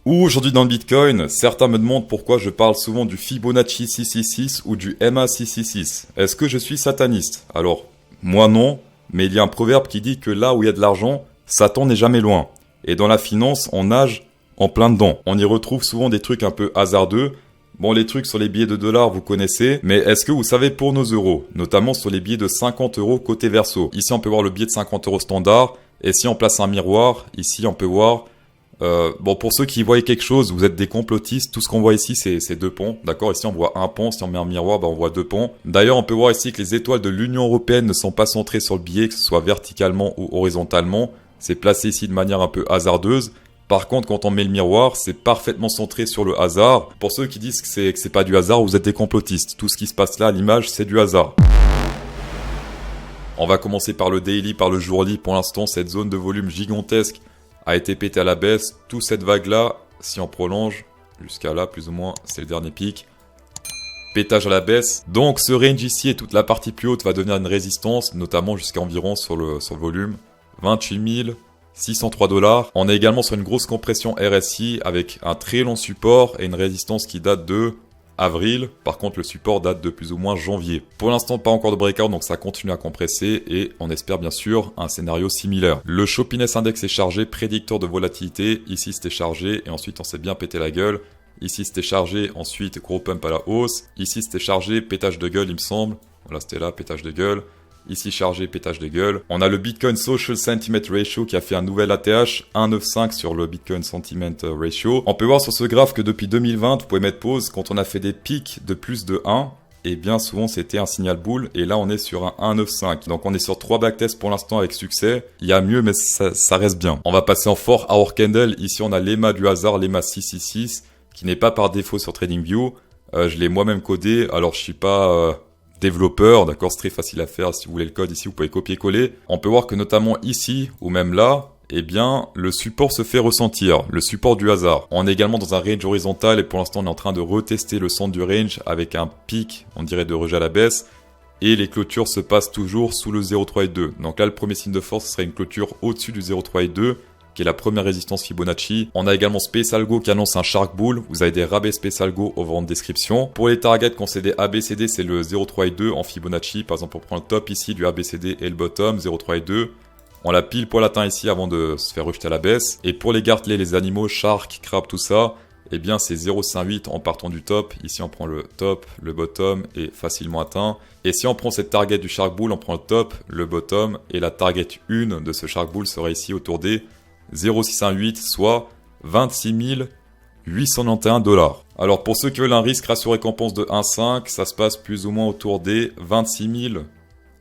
Aujourd'hui dans le Bitcoin, certains me demandent pourquoi je parle souvent du Fibonacci 666 ou du MA 666. Est-ce que je suis sataniste? Alors, moi non, mais il y a un proverbe qui dit que là où il y a de l'argent, Satan n'est jamais loin. Et dans la finance, on nage en plein dedans. On y retrouve souvent des trucs un peu hasardeux. Bon, les trucs sur les billets de dollars, vous connaissez, mais est-ce que vous savez pour nos euros, notamment sur les billets de 50 euros côté verso? Ici, on peut voir le billet de 50 euros standard, et si on place un miroir, ici, on peut voir... bon, pour ceux qui voient quelque chose, vous êtes des complotistes, tout ce qu'on voit ici, c'est deux ponts, d'accord? Ici, on voit un pont, si on met un miroir, on voit deux ponts. D'ailleurs, on peut voir ici que les étoiles de l'Union Européenne ne sont pas centrées sur le billet, que ce soit verticalement ou horizontalement. C'est placé ici de manière un peu hasardeuse. Par contre, quand on met le miroir, c'est parfaitement centré sur le hasard. Pour ceux qui disent que c'est pas du hasard, vous êtes des complotistes. Tout ce qui se passe là à l'image, c'est du hasard. On va commencer par le daily, par le jourly. Pour l'instant, cette zone de volume gigantesque a été pétée à la baisse. Toute cette vague-là, si on prolonge jusqu'à là, plus ou moins, c'est le dernier pic. Pétage à la baisse. Donc, ce range ici et toute la partie plus haute va devenir une résistance, notamment jusqu'à environ sur le volume 28 603 $. On est également sur une grosse compression RSI avec un très long support et une résistance qui date de avril. Par contre, le support date de plus ou moins janvier. Pour l'instant, pas encore de breakout, donc ça continue à compresser et on espère bien sûr un scénario similaire. Le Chopiness Index est chargé, prédicteur de volatilité. Ici, c'était chargé et ensuite, on s'est bien pété la gueule. Ici, c'était chargé, ensuite, gros pump à la hausse. Ici, c'était chargé, pétage de gueule, il me semble. Voilà, c'était là, pétage de gueule. Ici chargé, pétage de gueule. On a le Bitcoin Social Sentiment Ratio qui a fait un nouvel ATH, 1,95 sur le Bitcoin Sentiment Ratio. On peut voir sur ce graphe que depuis 2020, vous pouvez mettre pause, quand on a fait des pics de plus de 1, et bien souvent c'était un signal boule, et là on est sur un 1,95. Donc on est sur 3 backtests pour l'instant avec succès. Il y a mieux, mais ça reste bien. On va passer en 4 hour candle. Ici on a l'EMA du hasard, l'EMA 666, qui n'est pas par défaut sur TradingView. Je l'ai moi-même codé, alors je suis pas... développeur, d'accord, c'est très facile à faire. Si vous voulez le code ici, vous pouvez copier-coller. On peut voir que notamment ici, ou même là, eh bien, le support se fait ressentir, le support du hasard. On est également dans un range horizontal et pour l'instant, on est en train de retester le centre du range avec un pic, on dirait, de rejet à la baisse. Et les clôtures se passent toujours sous le 0,382. Donc là, le premier signe de force serait une clôture au-dessus du 0,382. Qui est la première résistance Fibonacci. On a également Space Algo qui annonce un Shark Bull. Vous avez des rabais Space Algo au en description. Pour les targets qu'on sait des ABCD, c'est le 0,382 en Fibonacci. Par exemple, on prend le top ici du ABCD et le bottom, 0,382. On l'a pile poil atteint ici avant de se faire rejeter à la baisse. Et pour les gartelets, les animaux, shark, crabe, tout ça, eh bien c'est 0,58 en partant du top. Ici, on prend le top, le bottom est facilement atteint. Et si on prend cette target du Shark Bull, on prend le top, le bottom et la target 1 de ce Shark Bull serait ici autour des 0,618, soit 26 891 $. Alors pour ceux qui veulent un risque ratio récompense de 1,5, ça se passe plus ou moins autour des 26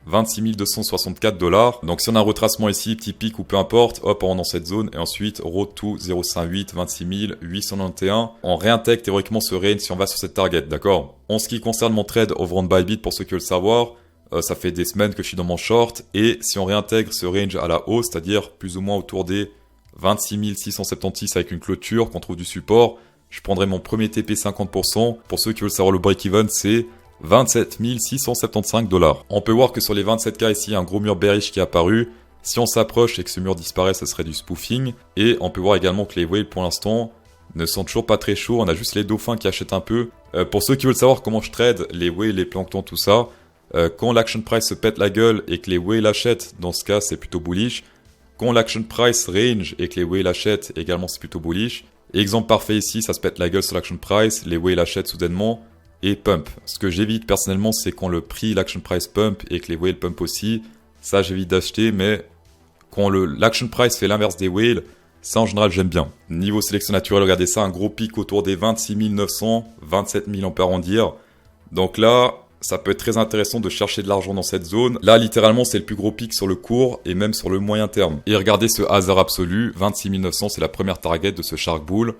264 $. Donc si on a un retracement ici, petit pic ou peu importe, hop, on rentre dans cette zone et ensuite road to 0,58, 26 891. On réintègre théoriquement ce range si on va sur cette target, d'accord? En ce qui concerne mon trade over on Bybit, pour ceux qui veulent savoir, ça fait des semaines que je suis dans mon short et si on réintègre ce range à la hausse, c'est-à-dire plus ou moins autour des 26 676 avec une clôture qu'on trouve du support, je prendrai mon premier TP 50%. Pour ceux qui veulent savoir le break-even, c'est 27 675 $. On peut voir que sur les 27K ici, il y a un gros mur bearish qui est apparu. Si on s'approche et que ce mur disparaît, ce serait du spoofing. Et on peut voir également que les whales pour l'instant ne sont toujours pas très chauds. On a juste les dauphins qui achètent un peu. Pour ceux qui veulent savoir comment je trade, les whales, les planctons, tout ça, quand l'action price se pète la gueule et que les whales achètent, dans ce cas, c'est plutôt bullish. Quand l'action price range et que les whales achètent, également c'est plutôt bullish. Exemple parfait ici, ça se pète la gueule sur l'action price, les whales achètent soudainement et pump. Ce que j'évite personnellement, c'est quand le prix, l'action price pump et que les whales pump aussi. Ça, j'évite d'acheter, mais quand l'action price fait l'inverse des whales, ça en général j'aime bien. Niveau sélection naturelle, regardez ça, un gros pic autour des 26 900, 27 000 on peut arrondir. Donc là, ça peut être très intéressant de chercher de l'argent dans cette zone. Là, littéralement, c'est le plus gros pic sur le court et même sur le moyen terme. Et regardez ce hasard absolu, 26 900, c'est la première target de ce Shark Bull.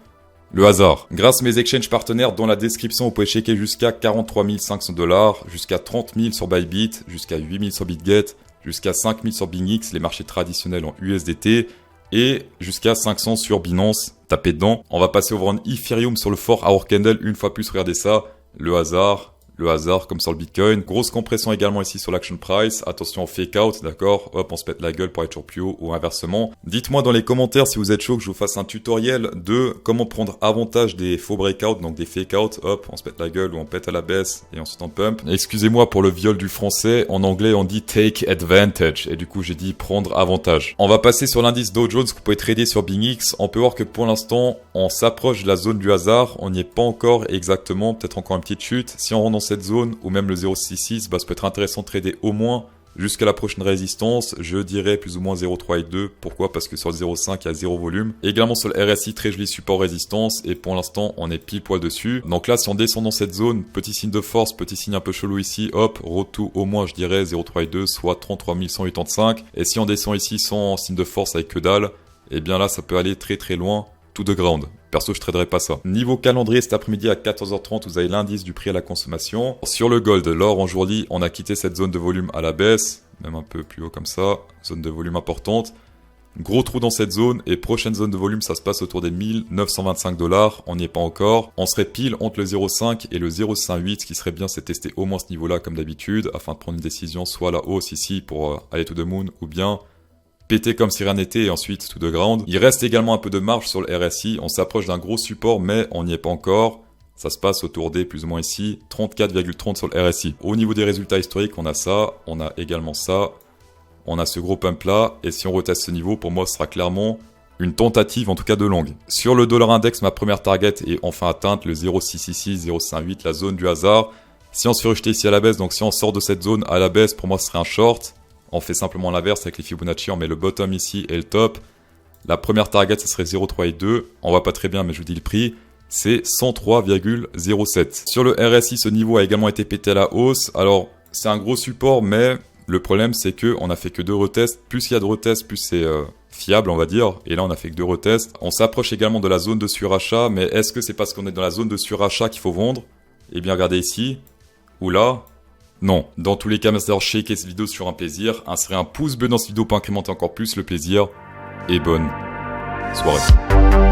Le hasard. Grâce à mes exchanges partenaires, dans la description, vous pouvez checker jusqu'à 43 500 $, jusqu'à 30 000 sur Bybit, jusqu'à 8 000 sur BitGet, jusqu'à 5 000 sur BingX, les marchés traditionnels en USDT, et jusqu'à 500 sur Binance. Tapez dedans. On va passer au run Ethereum sur le 4 hour candle. Une fois plus, regardez ça. Le hasard. Le hasard comme sur le Bitcoin. Grosse compression également ici sur l'action price. Attention au fake out, d'accord? Hop, on se pète la gueule pour être toujours plus haut ou inversement. Dites-moi dans les commentaires si vous êtes chaud que je vous fasse un tutoriel de comment prendre avantage des faux breakouts, donc des fake out. Hop, on se pète la gueule ou on pète à la baisse et ensuite on pump. Excusez-moi pour le viol du français. En anglais, on dit take advantage. Et du coup, j'ai dit prendre avantage. On va passer sur l'indice Dow Jones que vous pouvez trader sur BingX. On peut voir que pour l'instant, on s'approche de la zone du hasard. On n'y est pas encore exactement. Peut-être encore une petite chute. Si on rentre dans cette zone ou même le 0,66, bah, ça peut être intéressant de trader au moins jusqu'à la prochaine résistance. Je dirais plus ou moins 0,3 et 2. Pourquoi? Parce que sur le 0,5, il y a 0 volume. Également sur le RSI, très joli support résistance. Et pour l'instant, on est pile poil dessus. Donc là, si on descend dans cette zone, petit signe de force, petit signe un peu chelou ici, hop, retour au moins, je dirais 0,3 et 2, soit 33 185. Et si on descend ici sans signe de force avec que dalle, et bien là, ça peut aller très très loin, tout de ground. Perso, je traderai pas ça. Niveau calendrier, cet après-midi à 14h30, vous avez l'indice du prix à la consommation. Sur le gold, l'or en journée, on a quitté cette zone de volume à la baisse, même un peu plus haut comme ça, zone de volume importante. Gros trou dans cette zone et prochaine zone de volume, ça se passe autour des 1925 $. On n'y est pas encore. On serait pile entre le 0,5 et le 0,58. Ce qui serait bien, c'est tester au moins ce niveau-là comme d'habitude afin de prendre une décision soit à la hausse ici pour aller to the moon ou bien péter comme si rien n'était et ensuite to the ground. Il reste également un peu de marge sur le RSI. On s'approche d'un gros support mais on n'y est pas encore. Ça se passe autour des plus ou moins ici 34,30 sur le RSI. Au niveau des résultats historiques, on a ça. On a également ça. On a ce gros pump là. Et si on reteste ce niveau, pour moi, ce sera clairement une tentative en tout cas de longue. Sur le dollar index, ma première target est enfin atteinte. Le 0,666, 0,58, la zone du hasard. Si on se fait rejeter ici à la baisse, donc si on sort de cette zone à la baisse, pour moi, ce serait un short. On fait simplement l'inverse avec les Fibonacci, on met le bottom ici et le top. La première target, ce serait 0,3 et 2. On va pas très bien, mais je vous dis le prix. C'est 103,07. Sur le RSI, ce niveau a également été pété à la hausse. Alors, c'est un gros support, mais le problème, c'est que on a fait que 2 retests. Plus il y a de retests, plus c'est fiable, on va dire. Et là, on a fait que 2 retests. On s'approche également de la zone de surachat, mais est-ce que c'est parce qu'on est dans la zone de surachat qu'il faut vendre? Eh bien, regardez ici, ou là. Non, dans tous les cas, merci d'avoir checké cette vidéo sur un plaisir. Insérez un pouce bleu dans cette vidéo pour incrémenter encore plus le plaisir. Et bonne soirée.